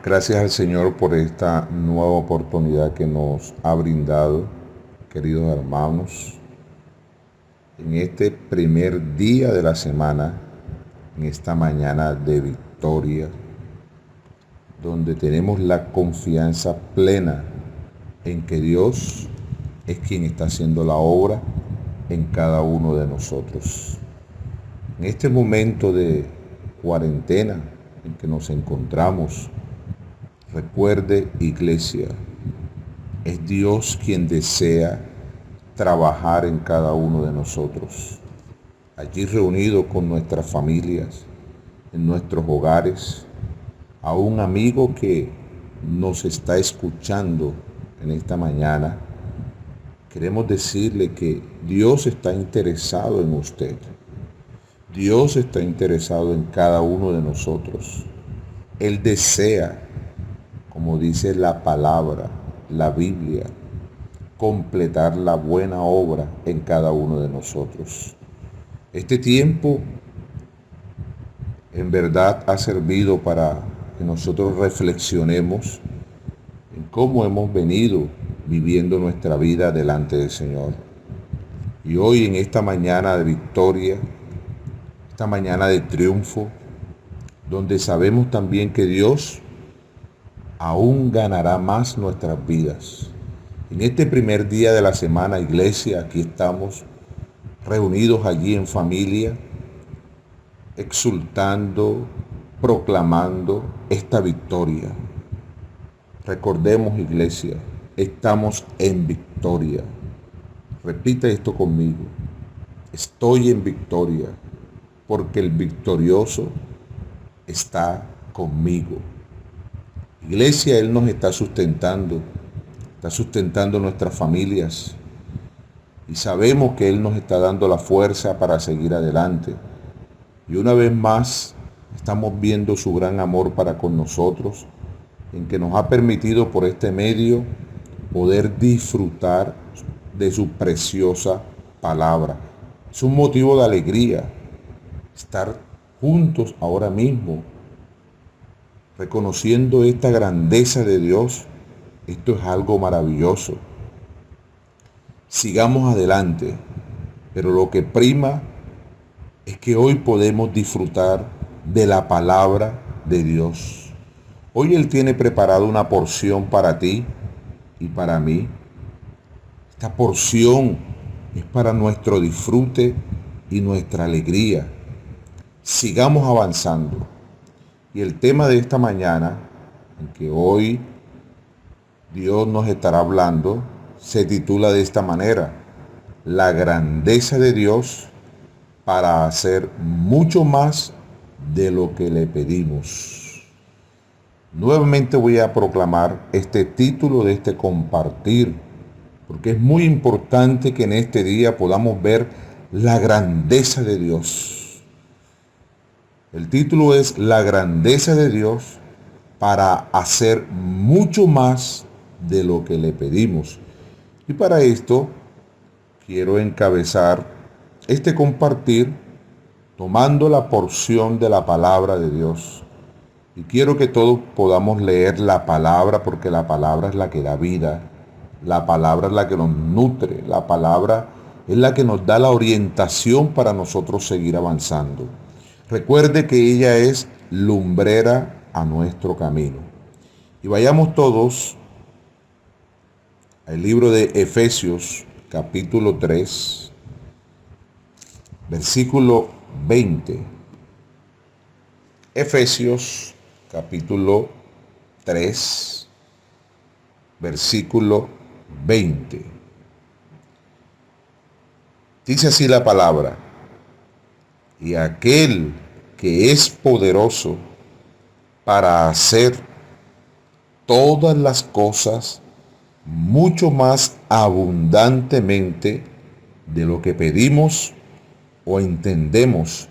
Gracias al Señor por esta nueva oportunidad que nos ha brindado, queridos hermanos, en este primer día de la semana, en esta mañana de victoria, donde tenemos la confianza plena en que Dios es quien está haciendo la obra en cada uno de nosotros. En este momento de cuarentena en que nos encontramos, recuerde, iglesia, es Dios quien desea trabajar en cada uno de nosotros. Allí reunidos con nuestras familias, en nuestros hogares, a un amigo que nos está escuchando en esta mañana, queremos decirle que Dios está interesado en usted. Dios está interesado en cada uno de nosotros. Él desea, como dice la palabra, la Biblia, completar la buena obra en cada uno de nosotros. Este tiempo en verdad ha servido para que nosotros reflexionemos en cómo hemos venido viviendo nuestra vida delante del Señor. Y hoy en esta mañana de victoria, esta mañana de triunfo, donde sabemos también que Dios aún ganará más nuestras vidas. En este primer día de la semana, iglesia, aquí estamos reunidos allí en familia, exultando, proclamando esta victoria. Recordemos, iglesia, estamos en victoria. Repita esto conmigo. Estoy en victoria porque el victorioso está conmigo. Iglesia, Él nos está sustentando nuestras familias y sabemos que Él nos está dando la fuerza para seguir adelante. Y una vez más estamos viendo su gran amor para con nosotros, en que nos ha permitido por este medio poder disfrutar de su preciosa palabra. Es un motivo de alegría estar juntos ahora mismo, reconociendo esta grandeza de Dios. Esto es algo maravilloso. Sigamos adelante, pero lo que prima es que hoy podemos disfrutar de la palabra de Dios. Hoy Él tiene preparado una porción para ti y para mí. Esta porción es para nuestro disfrute y nuestra alegría. Sigamos avanzando. Y el tema de esta mañana, en que hoy Dios nos estará hablando, se titula de esta manera: la grandeza de Dios para hacer mucho más de lo que le pedimos. Nuevamente voy a proclamar este título de este compartir, porque es muy importante que en este día podamos ver la grandeza de Dios. El título es La grandeza de Dios para hacer mucho más de lo que le pedimos. Y para esto quiero encabezar este compartir tomando la porción de la palabra de Dios. Y quiero que todos podamos leer la palabra, porque la palabra es la que da vida, la palabra es la que nos nutre, la palabra es la que nos da la orientación para nosotros seguir avanzando. Recuerde que ella es lumbrera a nuestro camino. Y vayamos todos al libro de Efesios, capítulo 3, versículo 20. Efesios, capítulo 3, versículo 20. Dice así la palabra: y aquel que es poderoso para hacer todas las cosas mucho más abundantemente de lo que pedimos o entendemos,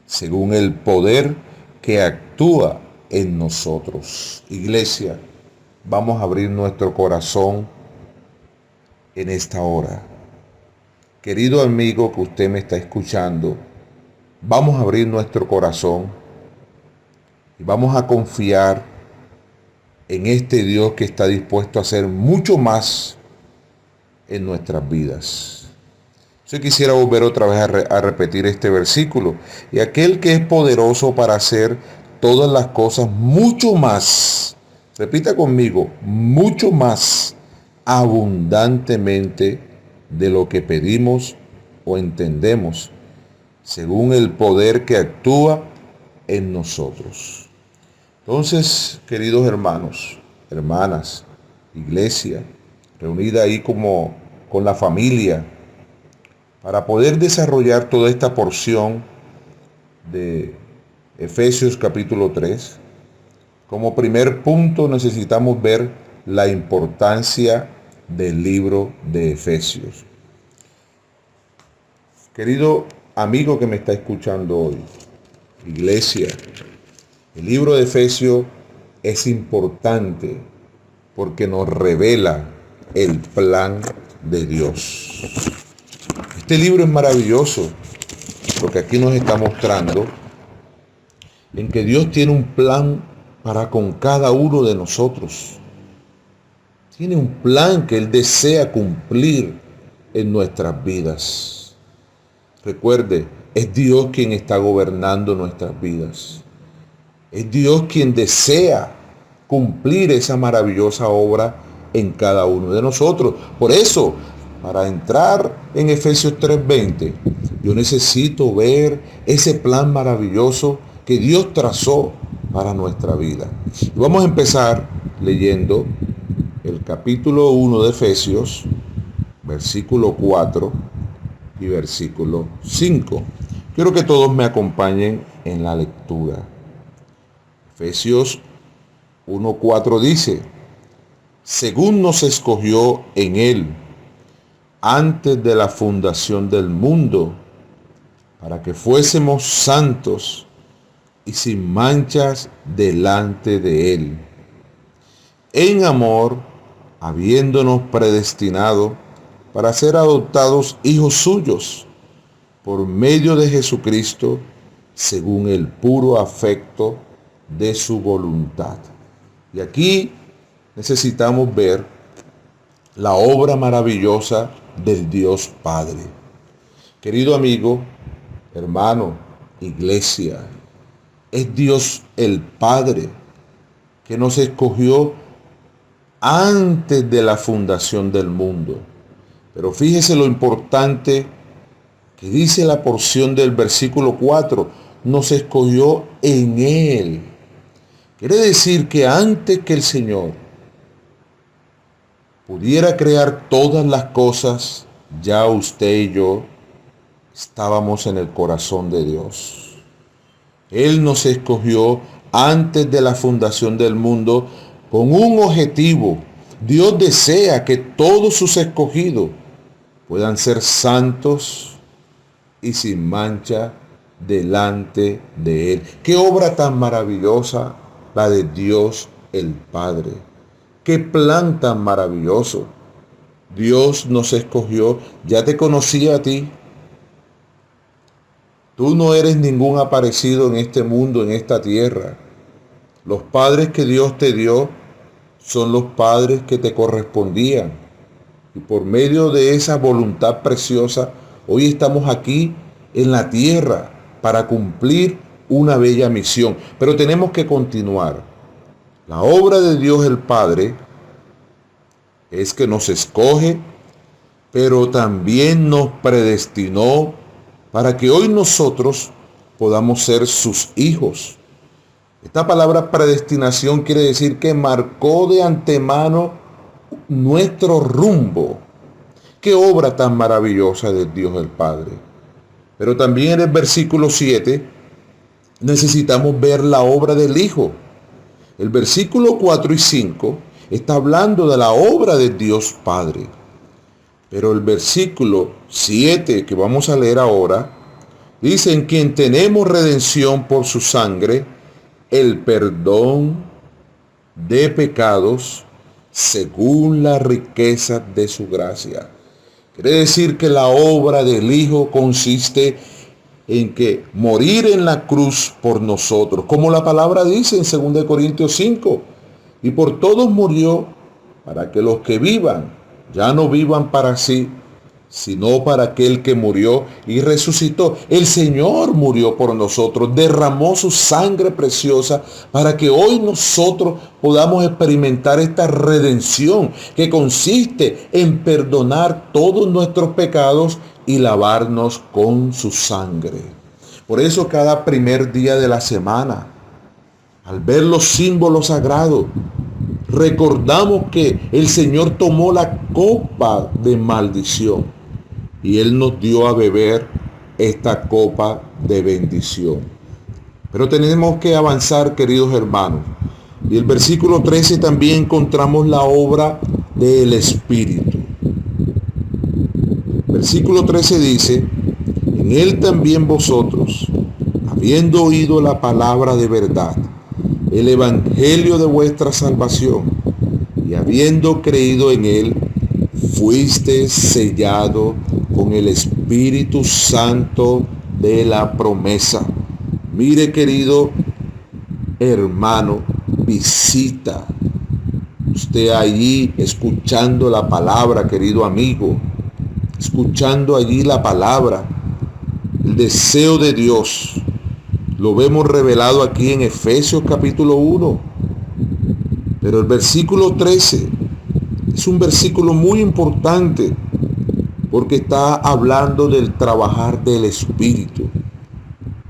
según el poder que actúa en nosotros. Iglesia, vamos a abrir nuestro corazón en esta hora. Querido amigo que usted me está escuchando, vamos a abrir nuestro corazón y vamos a confiar en este Dios que está dispuesto a hacer mucho más en nuestras vidas. Yo quisiera volver otra vez a repetir este versículo. Y aquel que es poderoso para hacer todas las cosas mucho más, repita conmigo, mucho más abundantemente de lo que pedimos o entendemos, según el poder que actúa en nosotros. Entonces, queridos hermanos, hermanas, iglesia, reunida ahí como con la familia, para poder desarrollar toda esta porción de Efesios capítulo 3, como primer punto necesitamos ver la importancia del libro de Efesios. Querido amigo que me está escuchando hoy, iglesia, el libro de Efesios es importante porque nos revela el plan de Dios. Este libro es maravilloso porque aquí nos está mostrando en que Dios tiene un plan para con cada uno de nosotros. Tiene un plan que Él desea cumplir en nuestras vidas. Recuerde, es Dios quien está gobernando nuestras vidas. Es Dios quien desea cumplir esa maravillosa obra en cada uno de nosotros. Por eso, para entrar en Efesios 3:20, yo necesito ver ese plan maravilloso que Dios trazó para nuestra vida. Y vamos a empezar leyendo el capítulo 1 de Efesios, versículo 4 y versículo 5. Quiero que todos me acompañen en la lectura. Efesios 1:4 dice: según nos escogió en Él antes de la fundación del mundo, para que fuésemos santos y sin manchas delante de Él, en amor, habiéndonos predestinado para ser adoptados hijos suyos por medio de Jesucristo, según el puro afecto de su voluntad. Y aquí necesitamos ver la obra maravillosa del Dios Padre. Querido amigo, hermano, iglesia, es Dios el Padre que nos escogió antes de la fundación del mundo. Pero fíjese lo importante que dice la porción del versículo 4, nos escogió en Él. Quiere decir que antes que el Señor pudiera crear todas las cosas, ya usted y yo estábamos en el corazón de Dios. Él nos escogió antes de la fundación del mundo con un objetivo. Dios desea que todos sus escogidos puedan ser santos y sin mancha delante de Él. Qué obra tan maravillosa la de Dios el Padre. Qué plan tan maravilloso. Dios nos escogió, ya te conocía a ti. Tú no eres ningún aparecido en este mundo, en esta tierra. Los padres que Dios te dio son los padres que te correspondían. Y por medio de esa voluntad preciosa, hoy estamos aquí en la tierra para cumplir una bella misión. Pero tenemos que continuar. La obra de Dios el Padre es que nos escoge, pero también nos predestinó para que hoy nosotros podamos ser sus hijos. Esta palabra predestinación quiere decir que marcó de antemano nuestro rumbo. Qué obra tan maravillosa de Dios el Padre. Pero también en el versículo 7 necesitamos ver la obra del Hijo. El versículo 4 y 5 está hablando de la obra de Dios Padre. Pero el versículo 7 que vamos a leer ahora, dice: en quien tenemos redención por su sangre, el perdón de pecados según la riqueza de su gracia. Quiere decir que la obra del Hijo consiste en que morir en la cruz por nosotros, como la palabra dice en 2 Corintios 5, y por todos murió, para que los que vivan ya no vivan para sí, sino para aquel que murió y resucitó. El Señor murió por nosotros, derramó su sangre preciosa para que hoy nosotros podamos experimentar esta redención que consiste en perdonar todos nuestros pecados y lavarnos con su sangre. Por eso cada primer día de la semana, al ver los símbolos sagrados, recordamos que el Señor tomó la copa de maldición y Él nos dio a beber esta copa de bendición. Pero tenemos que avanzar, queridos hermanos. Y el versículo 13 también encontramos la obra del Espíritu. Versículo 13 dice: en Él también vosotros, habiendo oído la palabra de verdad, el evangelio de vuestra salvación, y habiendo creído en Él, fuiste sellado con el Espíritu Santo de la promesa. Mire, querido hermano, visita usted allí escuchando la palabra, querido amigo, escuchando allí la palabra, el deseo de Dios. Lo vemos revelado aquí en Efesios capítulo 1. Pero el versículo 13 es un versículo muy importante porque está hablando del trabajar del Espíritu.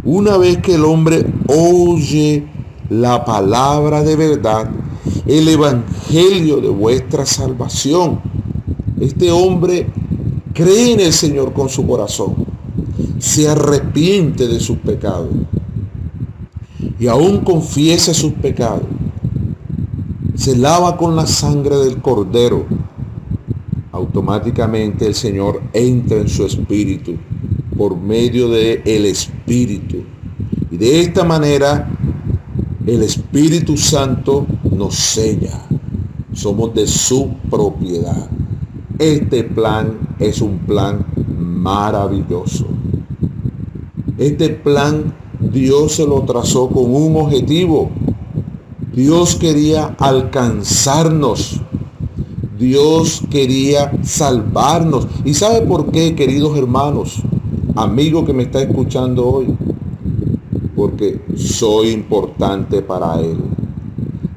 Una vez que el hombre oye la palabra de verdad, el evangelio de vuestra salvación, este hombre cree en el Señor con su corazón, se arrepiente de sus pecados y aún confiesa sus pecados, se lava con la sangre del Cordero. Automáticamente el Señor entra en su espíritu por medio del Espíritu. Y de esta manera el Espíritu Santo nos sella. Somos de su propiedad. Este plan es un plan maravilloso. Este plan Dios se lo trazó con un objetivo. Dios quería alcanzarnos. Dios quería salvarnos. ¿Y sabe por qué, queridos hermanos, amigo que me está escuchando hoy? Porque soy importante para Él.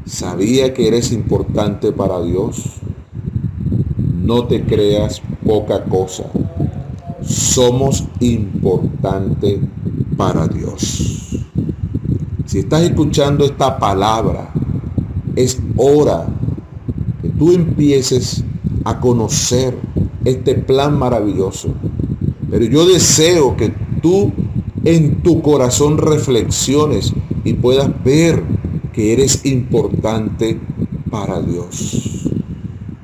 ¿Sabía que eres importante para Dios? No te creas poca cosa. Somos importantes para Dios. Si estás escuchando esta palabra, es hora que tú empieces a conocer este plan maravilloso. Pero yo deseo que tú en tu corazón reflexiones y puedas ver que eres importante para Dios.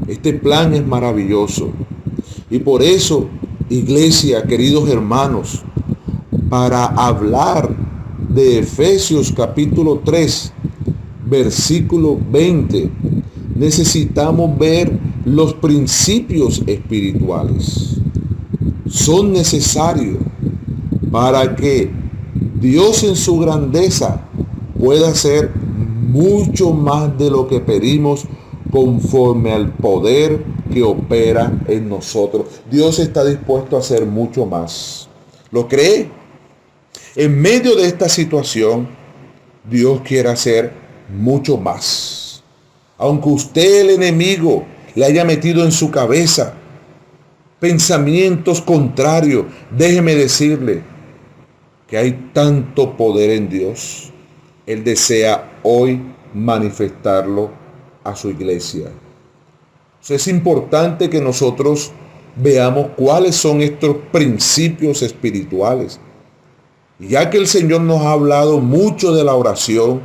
Este plan es maravilloso. Y por eso, iglesia, queridos hermanos, para hablar de Efesios capítulo 3, versículo 20, necesitamos ver los principios espirituales. Son necesarios para que Dios en su grandeza pueda hacer mucho más de lo que pedimos conforme al poder que opera en nosotros. Dios está dispuesto a hacer mucho más. ¿Lo cree? En medio de esta situación, Dios quiere hacer mucho más. Aunque usted, el enemigo, le haya metido en su cabeza pensamientos contrarios, déjeme decirle que hay tanto poder en Dios. Él desea hoy manifestarlo a su iglesia. Es importante que nosotros veamos cuáles son estos principios espirituales. Y ya que el Señor nos ha hablado mucho de la oración,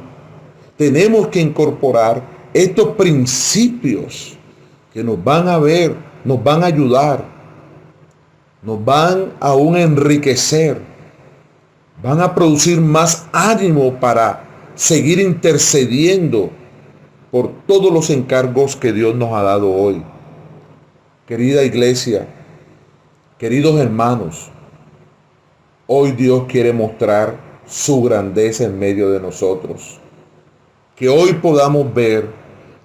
tenemos que incorporar estos principios que nos van a ver, nos van a ayudar, nos van a aún enriquecer, van a producir más ánimo para seguir intercediendo por todos los encargos que Dios nos ha dado hoy. Querida iglesia, queridos hermanos, hoy Dios quiere mostrar su grandeza en medio de nosotros. Que hoy podamos ver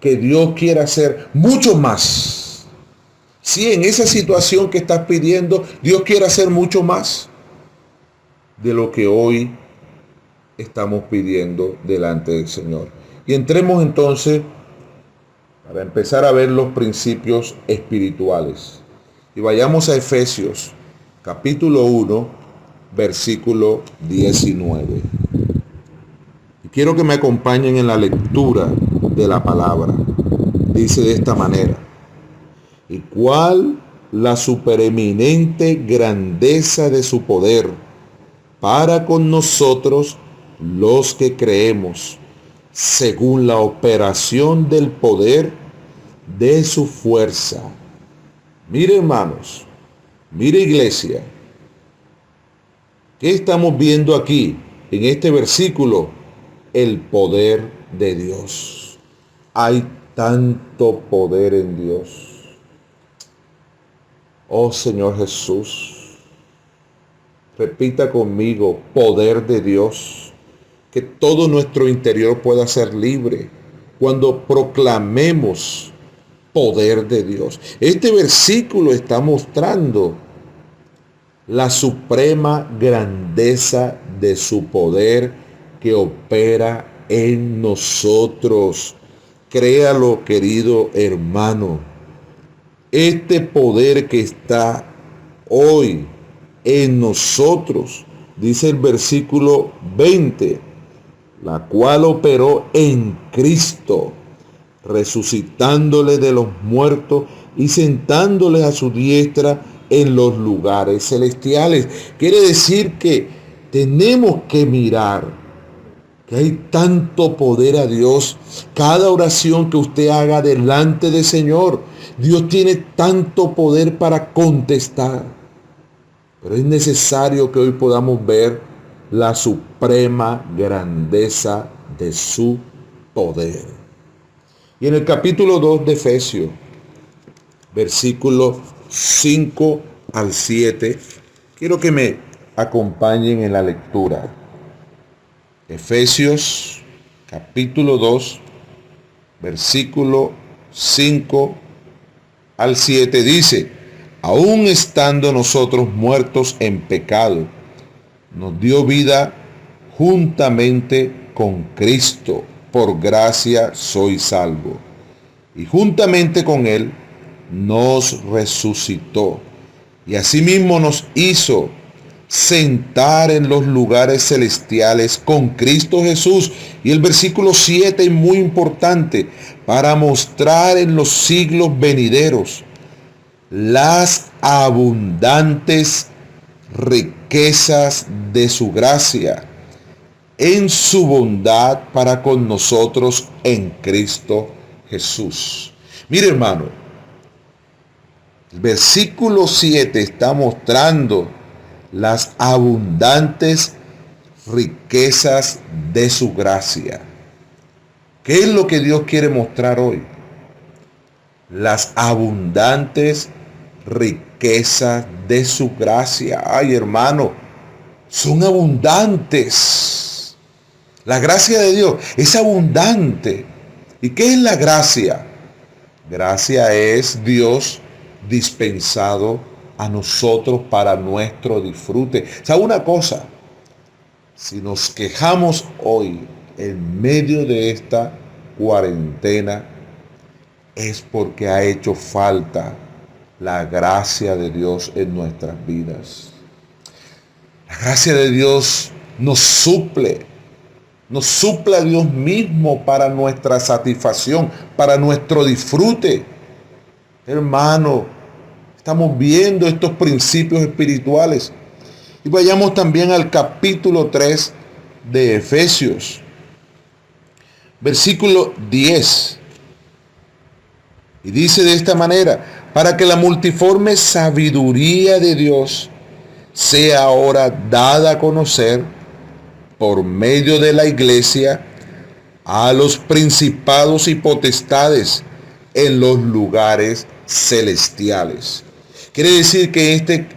que Dios quiere hacer mucho más. Sí, en esa situación que estás pidiendo, Dios quiere hacer mucho más de lo que hoy estamos pidiendo delante del Señor. Y entremos entonces para empezar a ver los principios espirituales. Y vayamos a Efesios, capítulo 1, versículo 19. Y quiero que me acompañen en la lectura de la palabra. Dice de esta manera: ¿y cuál la supereminente grandeza de su poder para con nosotros los que creemos, según la operación del poder de su fuerza? Mire, hermanos, mire, iglesia, ¿qué estamos viendo aquí en este versículo? El poder de Dios. Hay tanto poder en Dios. Oh Señor Jesús, repita conmigo: poder de Dios. Que todo nuestro interior pueda ser libre cuando proclamemos poder de Dios. Este versículo está mostrando la suprema grandeza de su poder que opera en nosotros. Créalo, querido hermano. Este poder que está hoy en nosotros, dice el versículo 20, la cual operó en Cristo, resucitándole de los muertos y sentándole a su diestra en los lugares celestiales. Quiere decir que tenemos que mirar que hay tanto poder a Dios. Cada oración que usted haga delante del Señor, Dios tiene tanto poder para contestar. Pero es necesario que hoy podamos ver la suprema grandeza de su poder. Y en el capítulo 2 de Efesios, versículos 5 al 7, quiero que me acompañen en la lectura. Efesios capítulo 2, versículo 5 al 7 dice: aún estando nosotros muertos en pecado, nos dio vida juntamente con Cristo. Por gracia sois salvos. Y juntamente con Él nos resucitó. Y asimismo nos hizo sentar en los lugares celestiales con Cristo Jesús. Y el versículo 7 es muy importante: para mostrar en los siglos venideros las abundantes riquezas de su gracia en su bondad para con nosotros en Cristo Jesús. Mire, hermano, el versículo 7 está mostrando las abundantes riquezas de su gracia. ¿Qué es lo que Dios quiere mostrar hoy? Las abundantes riquezas de su gracia. Ay, hermano, son abundantes. La gracia de Dios es abundante. ¿Y qué es la gracia? Gracia es Dios dispensado a nosotros para nuestro disfrute. ¿Sabe una cosa? Si nos quejamos hoy en medio de esta cuarentena, es porque ha hecho falta la gracia de Dios en nuestras vidas. La gracia de Dios nos suple a Dios mismo para nuestra satisfacción, para nuestro disfrute. Hermano, estamos viendo estos principios espirituales. Y vayamos también al capítulo 3 de Efesios, versículo 10. Y dice de esta manera: para que la multiforme sabiduría de Dios sea ahora dada a conocer por medio de la iglesia a los principados y potestades en los lugares celestiales. Quiere decir que en este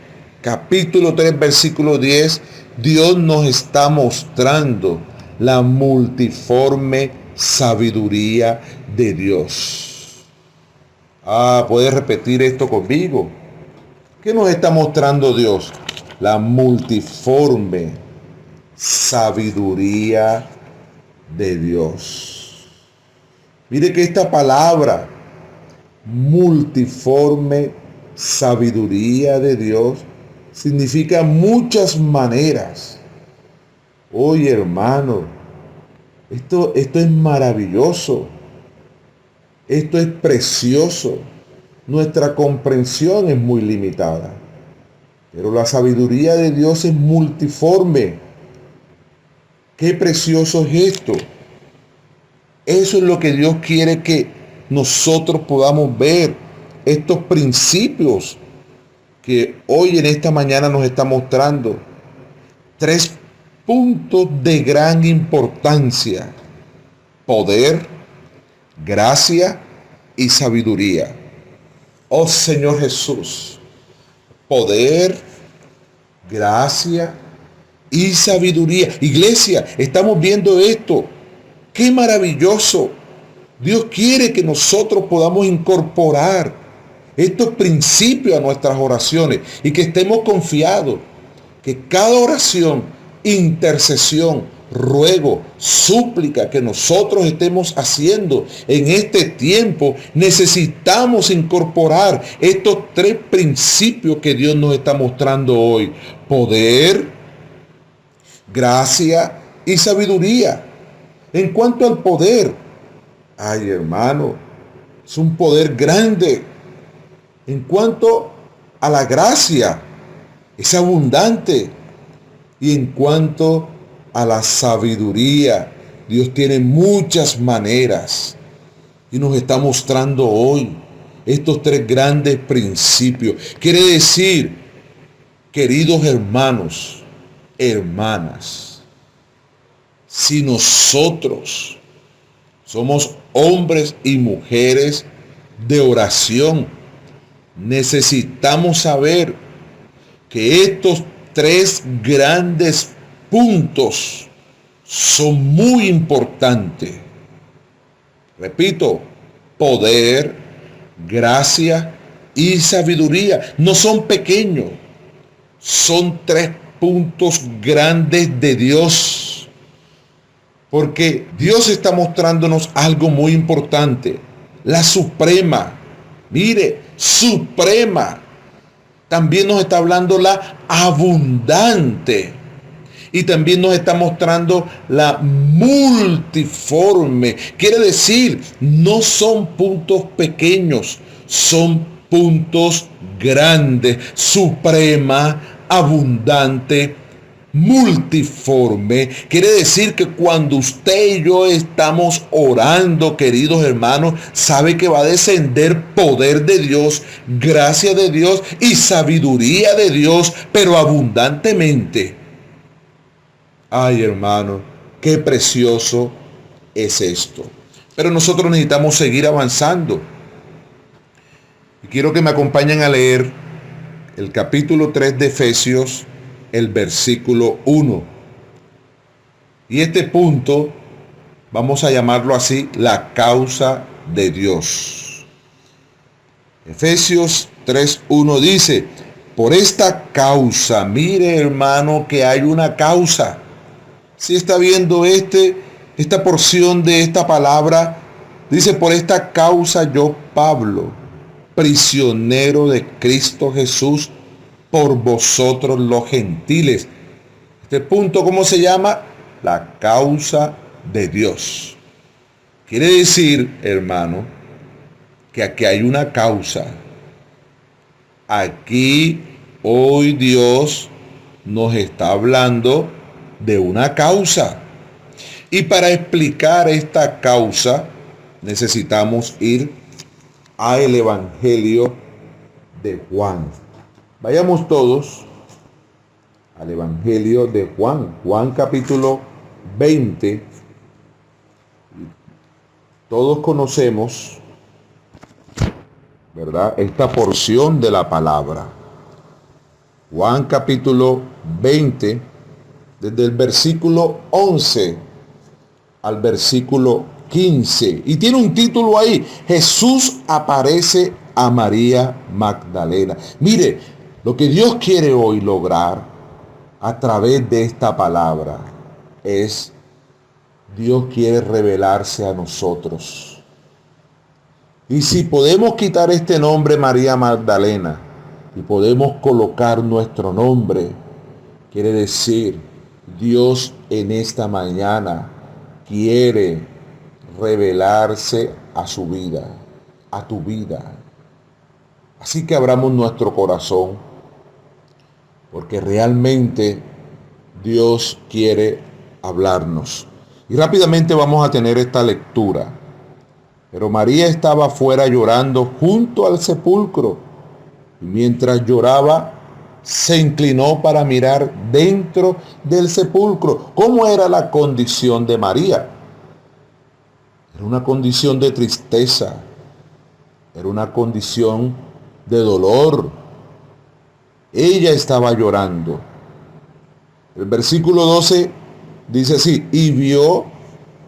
capítulo 3, versículo 10, Dios nos está mostrando la multiforme sabiduría de Dios. ¿Puedes repetir esto conmigo? ¿Qué nos está mostrando Dios? La multiforme sabiduría de Dios. Mire que esta palabra, multiforme sabiduría de Dios, significa muchas maneras. Oye, hermano, esto es maravilloso. Esto es precioso. Nuestra comprensión es muy limitada, pero la sabiduría de Dios es multiforme. Qué precioso es esto. Eso es lo que Dios quiere que nosotros podamos ver. Estos principios que hoy en esta mañana nos está mostrando. 3 puntos de gran importancia: poder, gracia y sabiduría. Oh Señor Jesús, poder, gracia y sabiduría. Iglesia, estamos viendo esto. ¡Qué maravilloso! Dios quiere que nosotros podamos incorporar estos principios a nuestras oraciones y que estemos confiados que cada oración, intercesión, ruego, súplica que nosotros estemos haciendo en este tiempo, necesitamos incorporar estos 3 principios que Dios nos está mostrando hoy: poder, gracia y sabiduría. En cuanto al poder, ay hermano, es un poder grande. En cuanto a la gracia, es abundante. Y en cuanto a la sabiduría, Dios tiene muchas maneras y nos está mostrando hoy estos 3 grandes principios. Quiere decir, queridos hermanos, hermanas, si nosotros somos hombres y mujeres de oración, necesitamos saber que estos 3 grandes puntos son muy importantes. Repito, poder, gracia y sabiduría. No son pequeños, son 3 puntos grandes de Dios. Porque Dios está mostrándonos algo muy importante. La suprema, mire, suprema. También nos está hablando la abundante. Y también nos está mostrando la multiforme. Quiere decir, no son puntos pequeños, son puntos grandes. Suprema, abundante, multiforme. Quiere decir que cuando usted y yo estamos orando, queridos hermanos, sabe que va a descender poder de Dios, gracia de Dios y sabiduría de Dios, pero abundantemente. Ay, hermano, qué precioso es esto. Pero nosotros necesitamos seguir avanzando. Y quiero que me acompañen a leer el capítulo 3 de Efesios, el versículo 1. Y este punto, vamos a llamarlo así, la causa de Dios. Efesios 3:1 dice: por esta causa, mire hermano que hay una causa. Si está viendo esta porción de esta palabra, dice: por esta causa yo, Pablo, prisionero de Cristo Jesús, por vosotros los gentiles. Este punto, ¿cómo se llama? La causa de Dios. Quiere decir, hermano, que aquí hay una causa. Aquí hoy Dios nos está hablando de una causa. Y para explicar esta causa necesitamos ir al Evangelio de Juan. Vayamos todos al Evangelio de Juan. Juan capítulo 20. Todos conocemos, ¿verdad?, esta porción de la palabra. Juan capítulo 20, desde el versículo 11 al versículo 15 y tiene un título ahí: Jesús aparece a María Magdalena. Mire, lo que Dios quiere hoy lograr a través de esta palabra es, Dios quiere revelarse a nosotros. Y si podemos quitar este nombre María Magdalena y podemos colocar nuestro nombre, quiere decir, Dios en esta mañana quiere revelarse a su vida, a tu vida. Así que abramos nuestro corazón, porque realmente Dios quiere hablarnos. Y rápidamente vamos a tener esta lectura. Pero María estaba afuera llorando junto al sepulcro, y mientras lloraba, se inclinó para mirar dentro del sepulcro. ¿Cómo era la condición de María? Era una condición de tristeza, era una condición de dolor. Ella estaba llorando. El versículo 12 dice así: y vio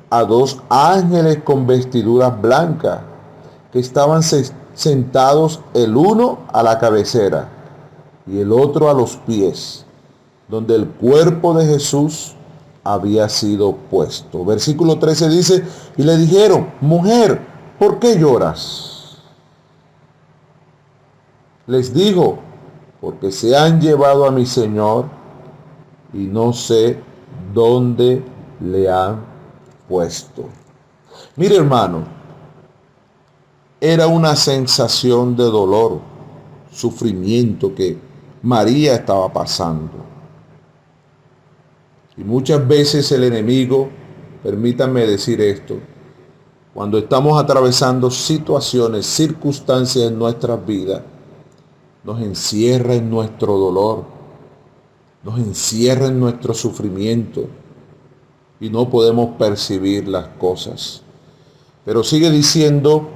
a dos ángeles con vestiduras blancas que estaban sentados, el uno a la cabecera y el otro a los pies, donde el cuerpo de Jesús había sido puesto. Versículo 13 dice: y le dijeron: mujer, ¿por qué lloras? Les dijo: porque se han llevado a mi Señor y no sé dónde le han puesto. Mire, hermano, era una sensación de dolor, sufrimiento que María estaba pasando. Y muchas veces el enemigo, permítanme decir esto, cuando estamos atravesando situaciones, circunstancias en nuestras vidas, nos encierra en nuestro dolor, nos encierra en nuestro sufrimiento y no podemos percibir las cosas. Pero sigue diciendo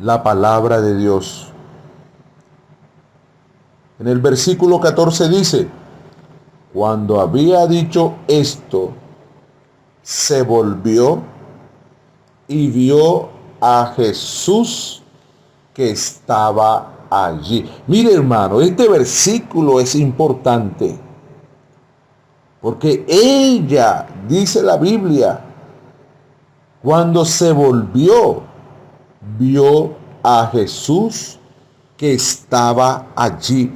la palabra de Dios. En el versículo 14 dice: cuando había dicho esto, se volvió y vio a Jesús que estaba allí. Mire, hermano, este versículo es importante, porque ella, dice la Biblia, cuando se volvió, vio a Jesús que estaba allí,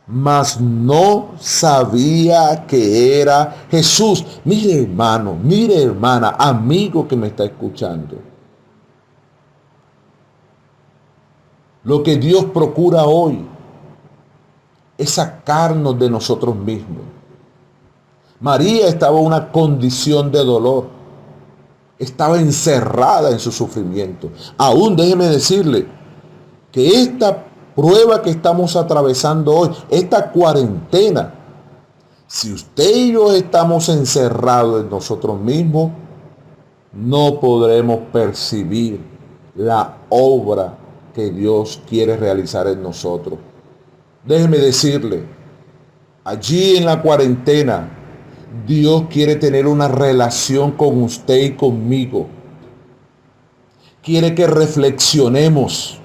mas no sabía que era Jesús. Mire, hermano, mire, hermana, amigo que me está escuchando. Lo que Dios procura hoy es sacarnos de nosotros mismos. María estaba en una condición de dolor. Estaba encerrada en su sufrimiento. Aún déjeme decirle que esta prueba que estamos atravesando hoy, esta cuarentena, si usted y yo estamos encerrados en nosotros mismos, no podremos percibir la obra que Dios quiere realizar en nosotros. Déjeme decirle, allí en la cuarentena, Dios quiere tener una relación con usted y conmigo. Quiere que reflexionemos.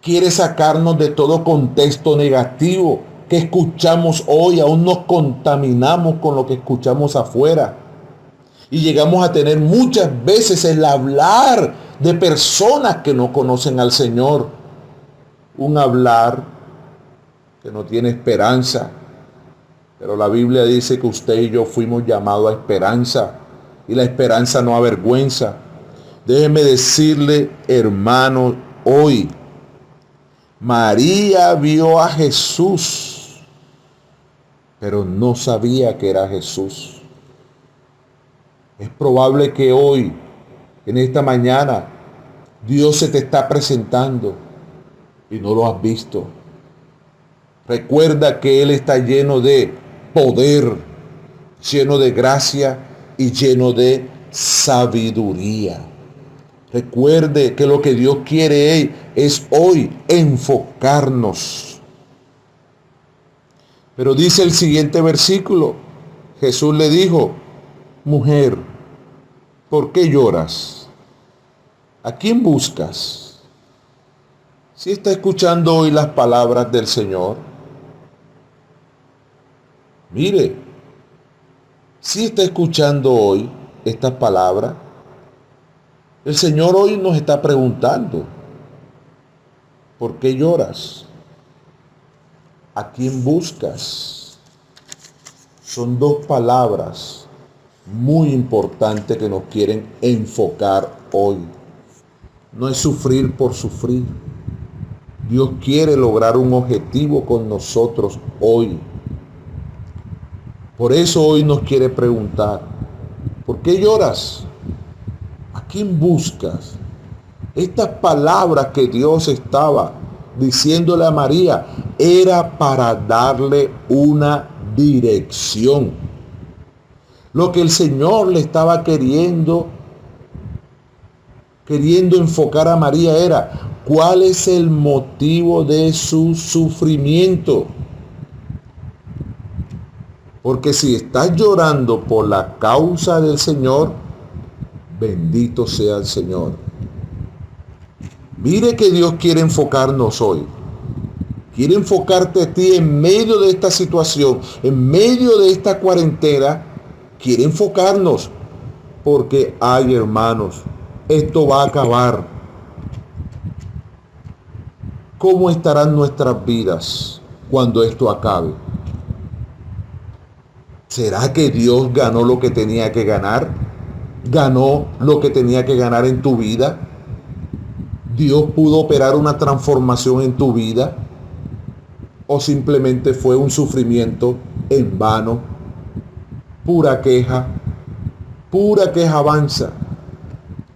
Quiere sacarnos de todo contexto negativo que escuchamos hoy. Aún nos contaminamos con lo que escuchamos afuera. Y llegamos a tener muchas veces el hablar de personas que no conocen al Señor. Un hablar que no tiene esperanza. Pero la Biblia dice que usted y yo fuimos llamados a esperanza. Y la esperanza no avergüenza. Déjeme decirle, hermano, hoy María vio a Jesús, pero no sabía que era Jesús. Es probable que hoy, en esta mañana, Dios se te está presentando y no lo has visto. Recuerda que Él está lleno de poder, lleno de gracia y lleno de sabiduría. Recuerde que lo que Dios quiere es hoy enfocarnos. Pero dice el siguiente versículo: Jesús le dijo: mujer, ¿Por qué lloras? ¿A quién buscas? Si está escuchando hoy las palabras del Señor, mire, si está escuchando hoy estas palabras, el Señor hoy nos está preguntando, ¿por qué lloras? ¿A quién buscas? Son dos palabras muy importantes que nos quieren enfocar hoy. No es sufrir por sufrir. Dios quiere lograr un objetivo con nosotros hoy. Por eso hoy nos quiere preguntar, ¿por qué lloras? ¿A quién buscas? Estas palabras que Dios estaba diciéndole a María era para darle una dirección. Lo que el Señor le estaba queriendo enfocar a María era, ¿cuál es el motivo de su sufrimiento? Porque si estás llorando por la causa del Señor, bendito sea el Señor. Mire que Dios quiere enfocarnos hoy. Quiere enfocarte a ti en medio de esta situación, en medio de esta cuarentena. Quiere enfocarnos. Porque, ay hermanos, esto va a acabar. ¿Cómo estarán nuestras vidas cuando esto acabe? ¿Será que Dios ganó lo que tenía que ganar? ¿Ganó lo que tenía que ganar en tu vida? ¿Dios pudo operar una transformación en tu vida? ¿O simplemente fue un sufrimiento en vano? Pura queja avanza.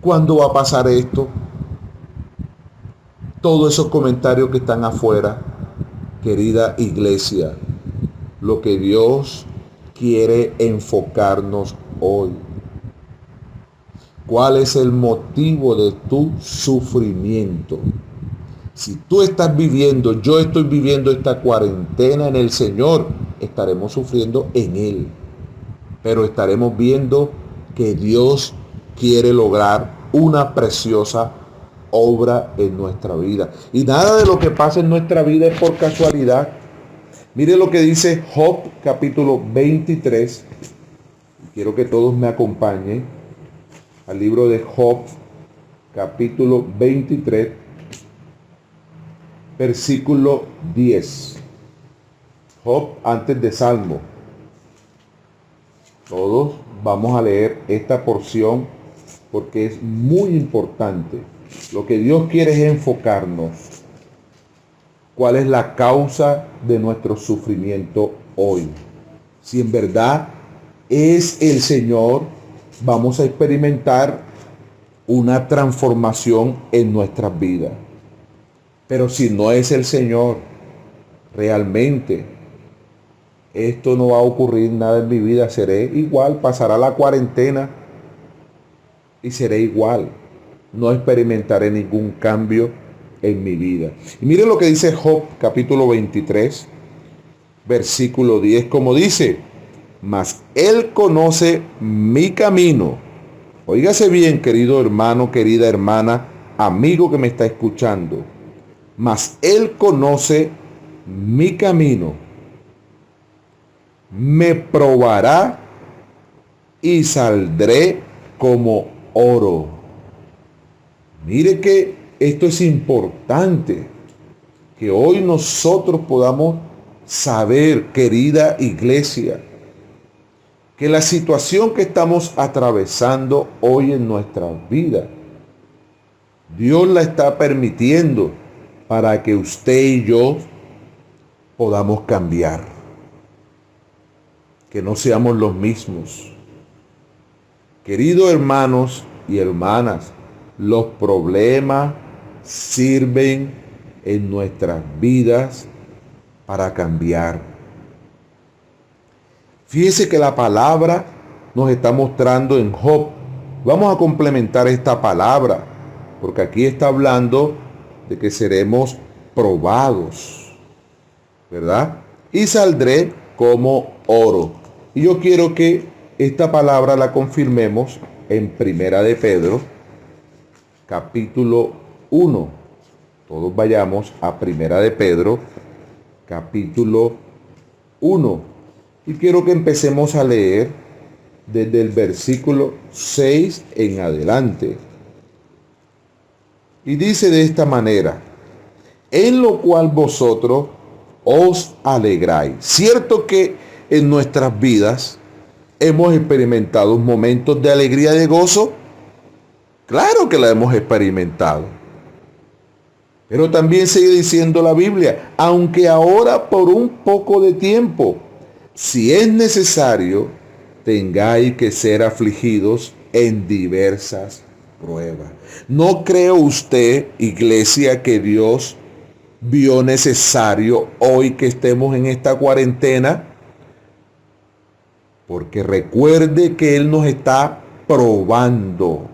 ¿Cuándo va a pasar esto? Todos esos comentarios que están afuera, querida iglesia, lo que Dios quiere enfocarnos hoy. ¿Cuál es el motivo de tu sufrimiento? Si tú estás viviendo, yo estoy viviendo esta cuarentena en el Señor, estaremos sufriendo en Él. Pero estaremos viendo que Dios quiere lograr una preciosa obra en nuestra vida. Y nada de lo que pasa en nuestra vida es por casualidad. Mire lo que dice Job capítulo 23. Quiero que todos me acompañen al libro de Job capítulo 23, versículo 10. Job antes de Salmo. Todos vamos a leer esta porción porque es muy importante. Lo que Dios quiere es enfocarnos. ¿Cuál es la causa de nuestro sufrimiento hoy? Si en verdad es el Señor, vamos a experimentar una transformación en nuestras vidas. Pero si no es el Señor, realmente esto no va a ocurrir nada en mi vida. Seré igual, pasará la cuarentena y seré igual. No experimentaré ningún cambio en mi vida. Y mire lo que dice Job capítulo 23, versículo 10, como dice, mas Él conoce mi camino. Óigase bien, querido hermano, querida hermana, amigo que me está escuchando. Mas Él conoce mi camino. Me probará y saldré como oro. Mire que esto es importante, que hoy nosotros podamos saber, querida iglesia, que la situación que estamos atravesando hoy en nuestra vida, Dios la está permitiendo para que usted y yo podamos cambiar. Que no seamos los mismos. Queridos hermanos y hermanas, los problemas sirven en nuestras vidas para cambiar. Fíjese que la palabra nos está mostrando en Job. Vamos a complementar esta palabra, porque aquí está hablando de que seremos probados, ¿verdad? Y saldré como oro. Y yo quiero que esta palabra la confirmemos en Primera de Pedro, capítulo 1. Todos vayamos a Primera de Pedro, capítulo 1. Y quiero que empecemos a leer desde el versículo 6 en adelante. Y dice de esta manera: en lo cual vosotros os alegráis. Cierto que en nuestras vidas hemos experimentado momentos de alegría y de gozo. Claro que la hemos experimentado. Pero también sigue diciendo la Biblia, aunque ahora por un poco de tiempo, si es necesario, tengáis que ser afligidos en diversas pruebas. ¿No cree usted, iglesia, que Dios vio necesario hoy que estemos en esta cuarentena? Porque recuerde que Él nos está probando.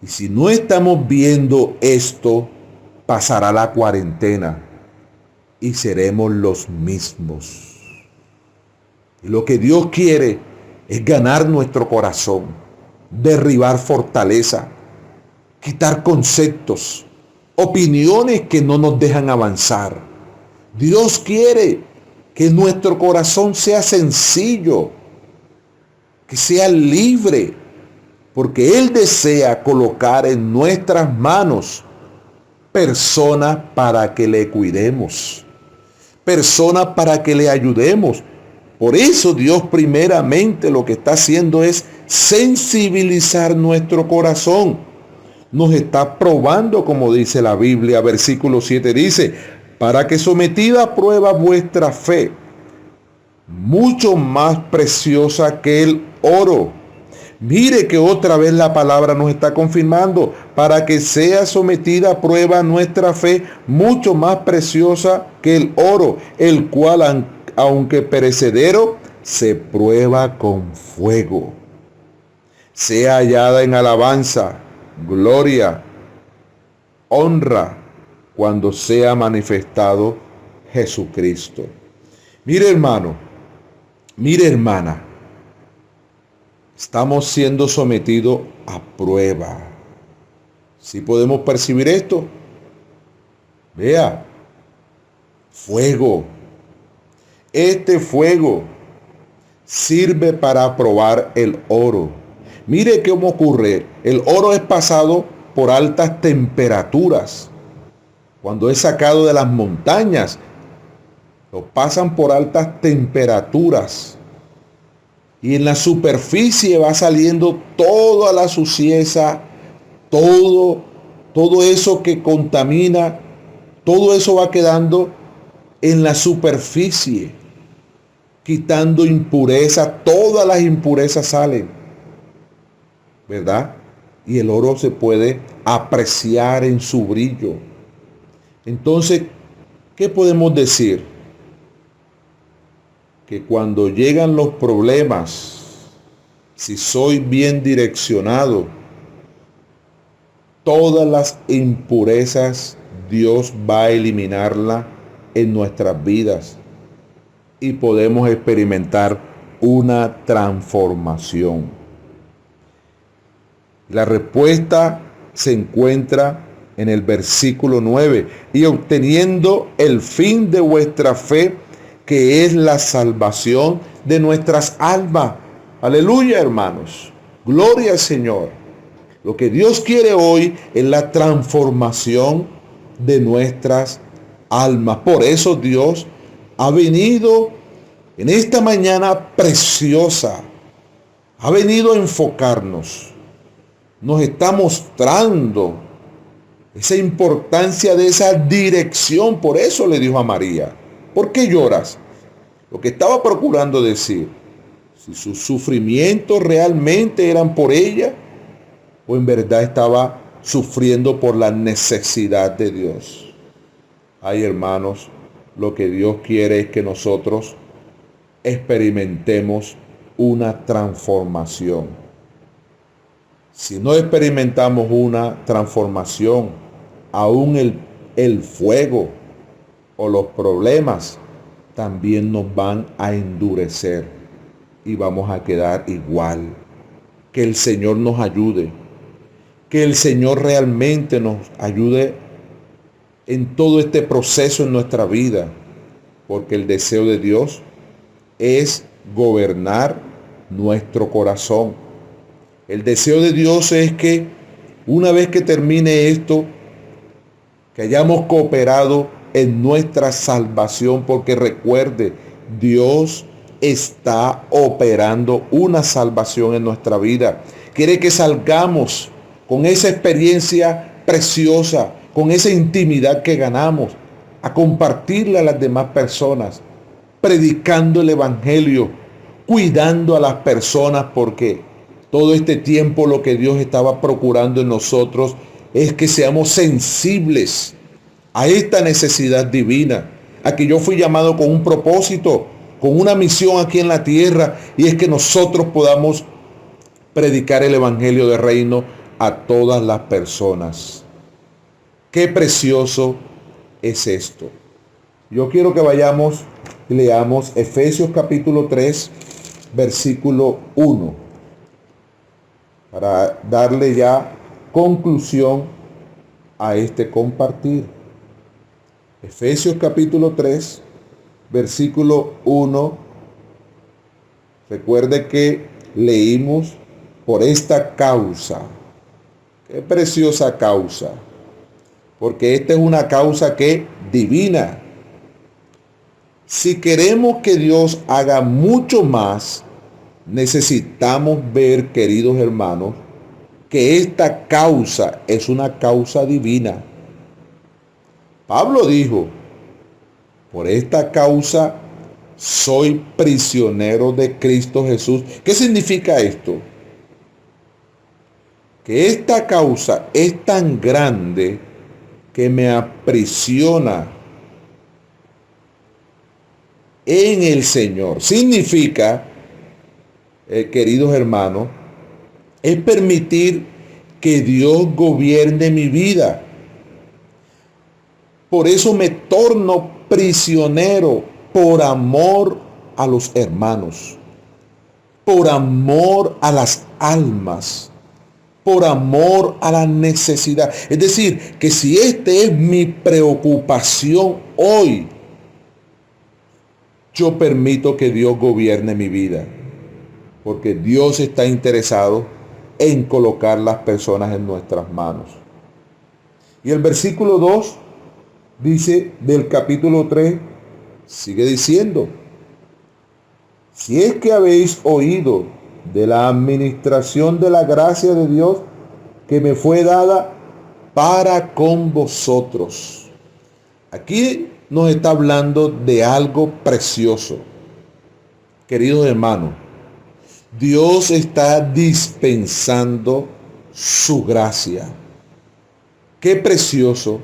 Y si no estamos viendo esto, pasará la cuarentena y seremos los mismos. Y lo que Dios quiere es ganar nuestro corazón, derribar fortaleza, quitar conceptos, opiniones que no nos dejan avanzar. Dios quiere que nuestro corazón sea sencillo, que sea libre, porque Él desea colocar en nuestras manos personas para que le cuidemos, personas para que le ayudemos. Por eso Dios primeramente lo que está haciendo es sensibilizar nuestro corazón. Nos está probando, como dice la Biblia, versículo 7 dice, para que sometida a prueba vuestra fe, mucho más preciosa que el oro. Mire que otra vez la palabra nos está confirmando, para que sea sometida a prueba nuestra fe, mucho más preciosa que el oro, el cual, aunque perecedero, se prueba con fuego. Sea hallada en alabanza, gloria, honra, cuando sea manifestado Jesucristo. Mire, hermano, mire, hermana, estamos siendo sometidos a prueba. ¿Sí podemos percibir esto? Vea, fuego. Este fuego sirve para probar el oro. Mire cómo ocurre. El oro es pasado por altas temperaturas. Cuando es sacado de las montañas, lo pasan por altas temperaturas. Y en la superficie va saliendo toda la suciedad, todo eso que contamina, todo eso va quedando en la superficie, quitando impurezas, todas las impurezas salen, ¿verdad? Y el oro se puede apreciar en su brillo. Entonces, ¿qué podemos decir? Que cuando llegan los problemas, si soy bien direccionado, todas las impurezas Dios va a eliminarlas en nuestras vidas y podemos experimentar una transformación. La respuesta se encuentra en el versículo 9, y obteniendo el fin de vuestra fe, que es la salvación de nuestras almas. Aleluya, hermanos. Gloria al Señor. Lo que Dios quiere hoy es la transformación de nuestras almas. Por eso Dios ha venido en esta mañana preciosa. Ha venido a enfocarnos. Nos está mostrando esa importancia de esa dirección. Por eso le dijo a María: ¿por qué lloras? Lo que estaba procurando decir, si sus sufrimientos realmente eran por ella, o en verdad estaba sufriendo por la necesidad de Dios. Ay, hermanos, lo que Dios quiere es que nosotros experimentemos una transformación. Si no experimentamos una transformación, aún el fuego o los problemas también nos van a endurecer y vamos a quedar igual que el Señor nos ayude, que el Señor realmente nos ayude en todo este proceso en nuestra vida, porque el deseo de Dios es gobernar nuestro corazón. El deseo de Dios es que una vez que termine esto, que hayamos cooperado en nuestra salvación, porque recuerde, Dios está operando una salvación en nuestra vida. Quiere que salgamos con esa experiencia preciosa, con esa intimidad que ganamos, a compartirla a las demás personas, predicando el Evangelio, cuidando a las personas, porque todo este tiempo lo que Dios estaba procurando en nosotros es que seamos sensibles a esta necesidad divina, a que yo fui llamado con un propósito, con una misión aquí en la tierra, y es que nosotros podamos predicar el Evangelio del Reino a todas las personas. Qué precioso es esto. Yo quiero que vayamos y leamos Efesios capítulo 3, versículo 1, para darle ya conclusión a este compartir. Efesios capítulo 3, versículo 1. Recuerde que leímos por esta causa. Qué preciosa causa. Porque esta es una causa que divina. Si queremos que Dios haga mucho más, necesitamos ver, queridos hermanos, que esta causa es una causa divina. Pablo dijo, por esta causa soy prisionero de Cristo Jesús. ¿Qué significa esto? Que esta causa es tan grande que me aprisiona en el Señor. Significa, queridos hermanos, es permitir que Dios gobierne mi vida. Por eso me torno prisionero, por amor a los hermanos, por amor a las almas, por amor a la necesidad. Es decir, que si esta es mi preocupación hoy, yo permito que Dios gobierne mi vida, porque Dios está interesado en colocar las personas en nuestras manos. Y el versículo 2 dice del capítulo 3, sigue diciendo, si es que habéis oído de la administración de la gracia de Dios que me fue dada para con vosotros. Aquí nos está hablando de algo precioso. Queridos hermanos, Dios está dispensando su gracia. Qué precioso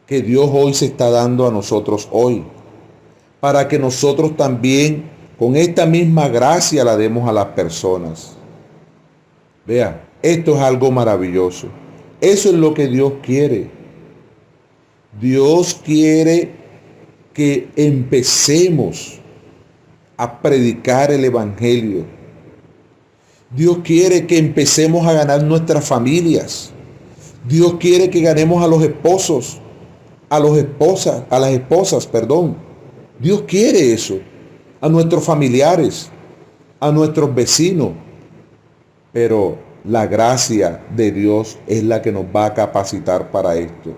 que Dios hoy se está dando a nosotros hoy, para que nosotros también con esta misma gracia la demos a las personas. Vea, esto es algo maravilloso. Eso es lo que Dios quiere. Dios quiere que empecemos a predicar el Evangelio. Dios quiere que empecemos a ganar nuestras familias. Dios quiere que ganemos a los esposos, a las esposas. Dios quiere eso, a nuestros familiares, a nuestros vecinos. Pero la gracia de Dios es la que nos va a capacitar para esto.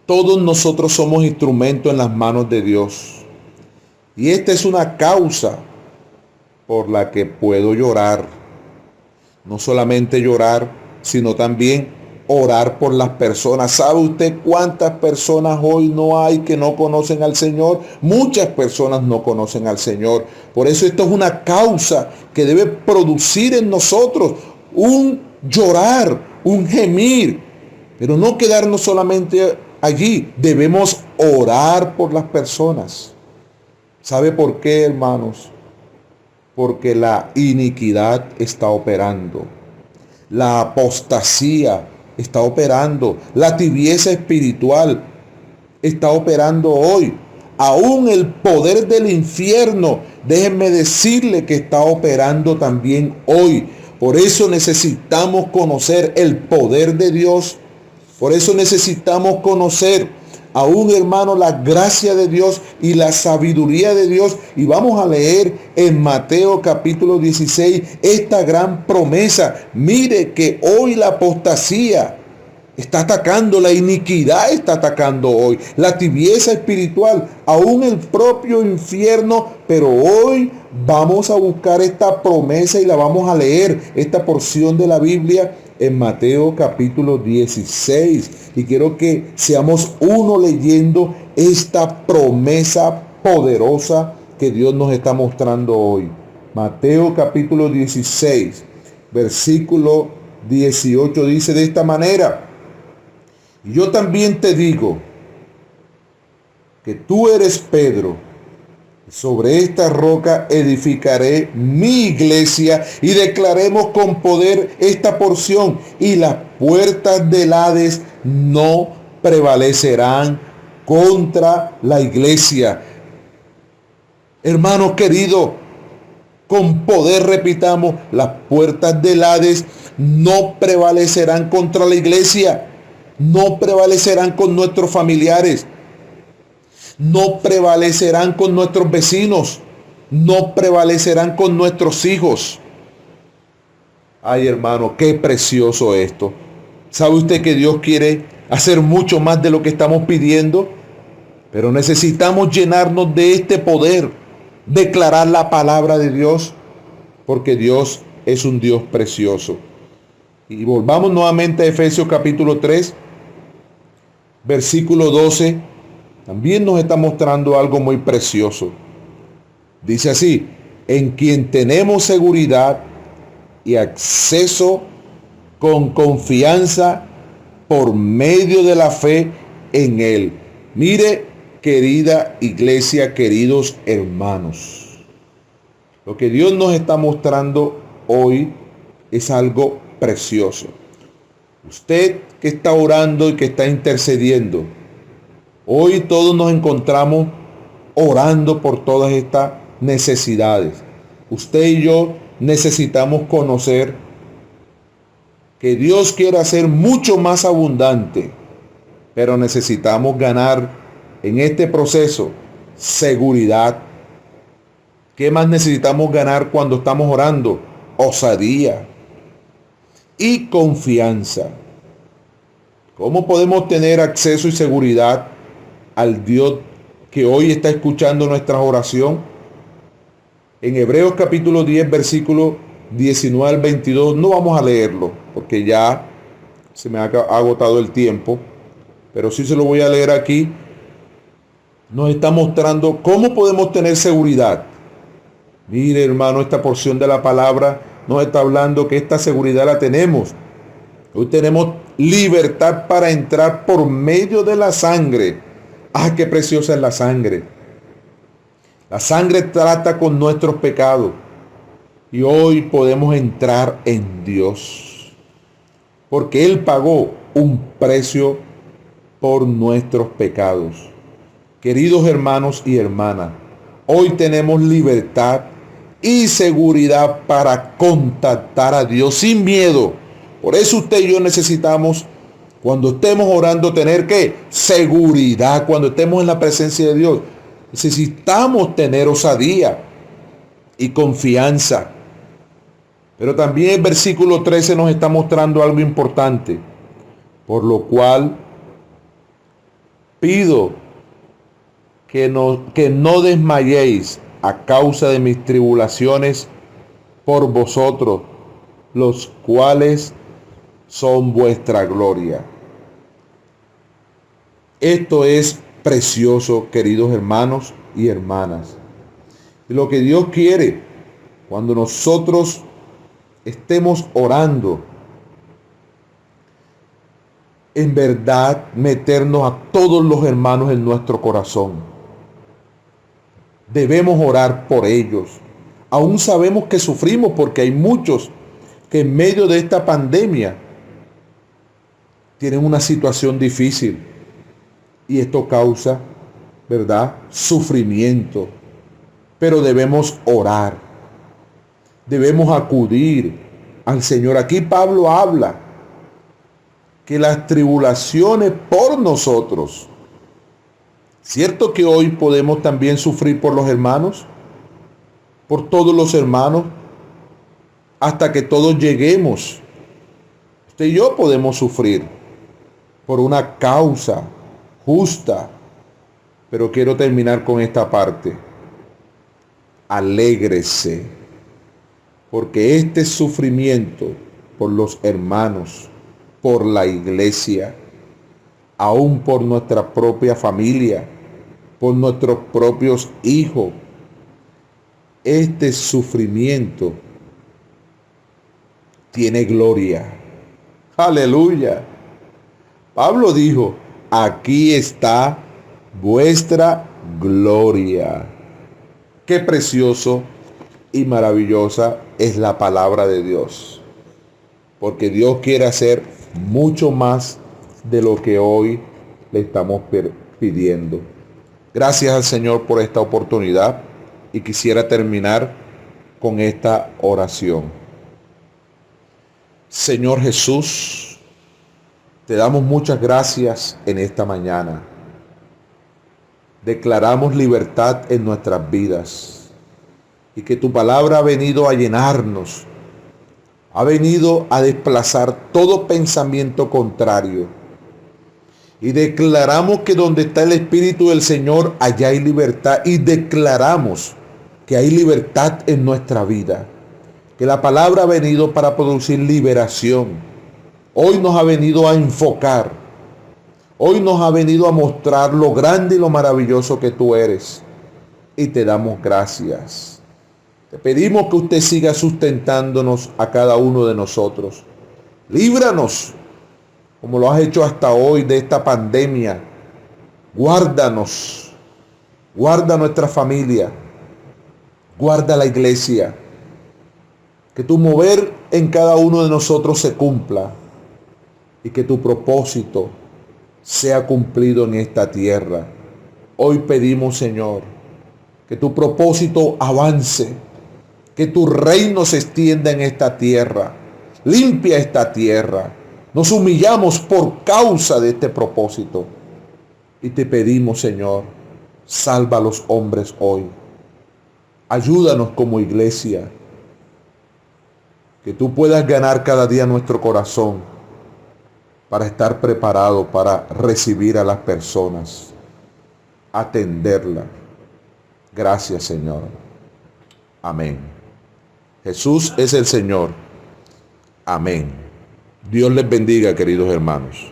Todos nosotros somos instrumentos en las manos de Dios. Y esta es una causa por la que puedo llorar. No solamente llorar, sino también orar por las personas. ¿Sabe usted cuántas personas hoy no hay que no conocen al Señor? Muchas personas no conocen al Señor. Por eso esto es una causa que debe producir en nosotros un llorar, un gemir, pero no quedarnos solamente allí. Debemos orar por las personas. ¿Sabe por qué, hermanos? Porque la iniquidad está operando. La apostasía está operando. La tibieza espiritual está operando hoy. Aún el poder del infierno, déjenme decirle que está operando también hoy. Por eso necesitamos conocer el poder de Dios. Por eso necesitamos conocer aún, hermano, la gracia de Dios y la sabiduría de Dios. Y vamos a leer en Mateo capítulo 16 esta gran promesa. Mire que hoy la apostasía está atacando, la iniquidad está atacando hoy, la tibieza espiritual, aún el propio infierno. Pero hoy vamos a buscar esta promesa y la vamos a leer, esta porción de la Biblia en Mateo capítulo 16. Y quiero que seamos uno leyendo esta promesa poderosa que Dios nos está mostrando hoy. Mateo capítulo 16, versículo 18 dice de esta manera: yo también te digo que tú eres Pedro, sobre esta roca edificaré mi iglesia, y declaremos con poder esta porción, y las puertas del Hades no prevalecerán contra la iglesia. Hermanos queridos, con poder repitamos: las puertas del Hades no prevalecerán contra la iglesia. No prevalecerán con nuestros familiares, no prevalecerán con nuestros vecinos, no prevalecerán con nuestros hijos. Ay, hermano, qué precioso esto. ¿Sabe usted que Dios quiere hacer mucho más de lo que estamos pidiendo? Pero necesitamos llenarnos de este poder, declarar la palabra de Dios, porque Dios es un Dios precioso. Y volvamos nuevamente a Efesios capítulo 3, versículo 12, también nos está mostrando algo muy precioso. Dice así: en quien tenemos seguridad y acceso con confianza por medio de la fe en Él. Mire, querida iglesia, queridos hermanos, lo que Dios nos está mostrando hoy es algo precioso. Usted que está orando y que está intercediendo, hoy todos nos encontramos orando por todas estas necesidades. Usted y yo necesitamos conocer que Dios quiere hacer mucho más abundante, pero necesitamos ganar en este proceso seguridad. ¿Qué más necesitamos ganar cuando estamos orando? Osadía y confianza. ¿Cómo podemos tener acceso y seguridad al Dios que hoy está escuchando nuestra oración? En Hebreos capítulo 10, versículo 19 al 22, no vamos a leerlo porque ya se me ha agotado el tiempo, pero sí se lo voy a leer aquí. Nos está mostrando cómo podemos tener seguridad. Mire, hermano, esta porción de la palabra nos está hablando que esta seguridad la tenemos. Hoy tenemos libertad para entrar por medio de la sangre. ¡Ah, qué preciosa es la sangre! La sangre trata con nuestros pecados. Y hoy podemos entrar en Dios, porque Él pagó un precio por nuestros pecados. Queridos hermanos y hermanas, hoy tenemos libertad y seguridad para contactar a Dios sin miedo. Por eso usted y yo necesitamos, cuando estemos orando, tener ¿qué? Seguridad. Cuando estemos en la presencia de Dios, necesitamos tener osadía y confianza. Pero también el versículo 13 nos está mostrando algo importante, por lo cual pido que no desmayéis a causa de mis tribulaciones por vosotros, los cuales son vuestra gloria. Esto es precioso, queridos hermanos y hermanas. Y lo que Dios quiere cuando nosotros estemos orando, en verdad meternos a todos los hermanos en nuestro corazón. Debemos orar por ellos. Aún sabemos que sufrimos porque hay muchos que en medio de esta pandemia tienen una situación difícil y esto causa ¿verdad? Sufrimiento. Pero debemos orar. Debemos acudir al Señor. Aquí Pablo habla que las tribulaciones por nosotros. ¿Cierto que hoy podemos también sufrir por los hermanos? Por todos los hermanos, hasta que todos lleguemos. Usted y yo podemos sufrir por una causa justa. Pero quiero terminar con esta parte. Alégrese, porque este sufrimiento por los hermanos, por la iglesia, aún por nuestra propia familia, por nuestros propios hijos, este sufrimiento tiene gloria. Aleluya. Pablo dijo, aquí está vuestra gloria. Qué precioso y maravillosa es la palabra de Dios. Porque Dios quiere hacer mucho más de lo que hoy le estamos pidiendo. Gracias al Señor por esta oportunidad y quisiera terminar con esta oración. Señor Jesús, te damos muchas gracias en esta mañana. Declaramos libertad en nuestras vidas y que tu palabra ha venido a llenarnos, ha venido a desplazar todo pensamiento contrario. Y declaramos que donde está el Espíritu del Señor, allá hay libertad. Y declaramos que hay libertad en nuestra vida. Que la palabra ha venido para producir liberación. Hoy nos ha venido a enfocar. Hoy nos ha venido a mostrar lo grande y lo maravilloso que tú eres. Y te damos gracias. Te pedimos que usted siga sustentándonos a cada uno de nosotros. Líbranos, como lo has hecho hasta hoy, de esta pandemia. Guárdanos. Guarda nuestra familia. Guarda la iglesia. Que tu mover en cada uno de nosotros se cumpla. Y que tu propósito sea cumplido en esta tierra. Hoy pedimos, Señor, que tu propósito avance, que tu reino se extienda en esta tierra. Limpia esta tierra. Nos humillamos por causa de este propósito. Y te pedimos, Señor, salva a los hombres hoy. Ayúdanos como iglesia. Que tú puedas ganar cada día nuestro corazón para estar preparado para recibir a las personas, atenderlas. Gracias, Señor. Amén. Jesús es el Señor. Amén. Dios les bendiga, queridos hermanos.